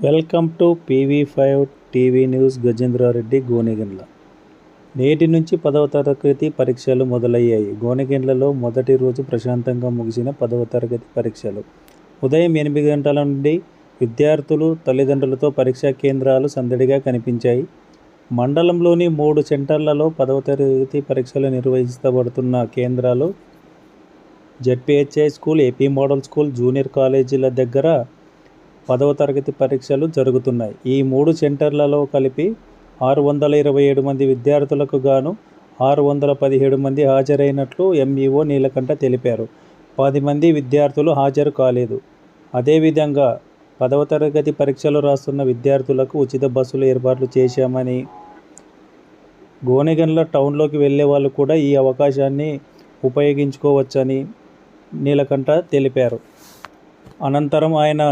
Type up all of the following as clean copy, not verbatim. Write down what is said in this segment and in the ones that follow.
Welcome to PV5 TV news. Gajendra Reddy, Gonegandla. నేటి నుంచి 10వ తరగతి పరీక్షలు మొదలయ్యాయి. గోనెగండ్లలో మొదటి రోజు ప్రశాంతంగా ముగిసిన 10వ తరగతి పరీక్షలు. ఉదయం 8 గంటల నుండి విద్యార్థులు, తల్లిదండ్రులతో పరీక్షా కేంద్రాలు సందడిగా కనిపించాయి. మండలంలోని 3 సెంటర్లలో 10వ తరగతి పరీక్షలు నిర్వహించబడుతున్న కేంద్రాలు ZPHI school, AP model school, junior కాలేజీల దగ్గర 10వ తరగతి పరీక్షలు జరుగుతున్నాయి. ఈ 3 సెంటర్లలో కలిపి 627 మంది విద్యార్థులకు గాను 617 మంది హాజరైనట్లు MEO నీలకంఠ తెలిపారు. 10 మంది విద్యార్థులు హాజరు కాలేదు. అదేవిధంగా 10వ తరగతి పరీక్షలు రాస్తున్న విద్యార్థులకు ఉచిత బస్సులు ఏర్పాట్లు చేశామని, గోనెగండ్ల టౌన్లోకి వెళ్లే వాళ్ళు కూడా ఈ అవకాశాన్ని ఉపయోగించుకోవచ్చని నీలకంఠ తెలిపారు. అనంతరం ఆయన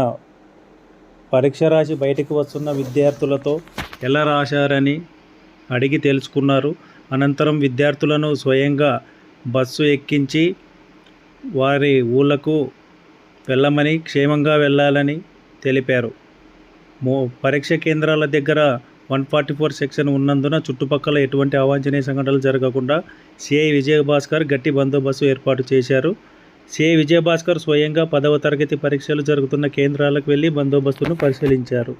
పరీక్ష రాసి బయటకు వస్తున్న విద్యార్థులతో ఎలా రాశారని అడిగి తెలుసుకున్నారు. అనంతరం విద్యార్థులను స్వయంగా బస్సు ఎక్కించి వారి ఊళ్ళకు వెళ్ళమని, క్షేమంగా వెళ్ళాలని తెలిపారు. పరీక్ష కేంద్రాల దగ్గర 144 సెక్షన్ ఉన్నందున చుట్టుపక్కల ఎటువంటి అవాంఛనీయ సంఘటనలు జరగకుండా సిఐ విజయభాస్కర్ గట్టి బందోబస్తు ఏర్పాటు చేశారు. సిఐ విజయభాస్కర్ స్వయంగా 10వ తరగతి పరీక్షలు జరుగుతున్న కేంద్రాలకు వెళ్లి బందోబస్తును పరిశీలించారు.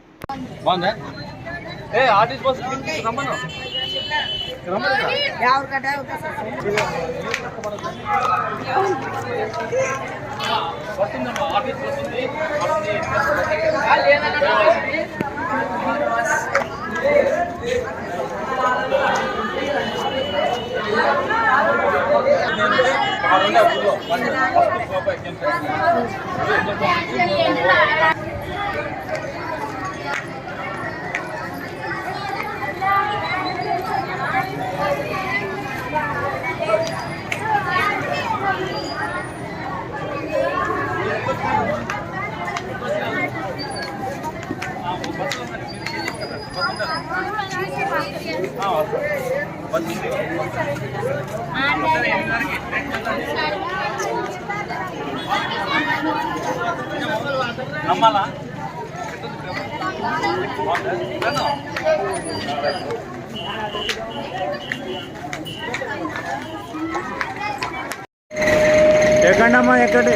నమ్మాలా ఎక్కడమ్మా ఎక్కడ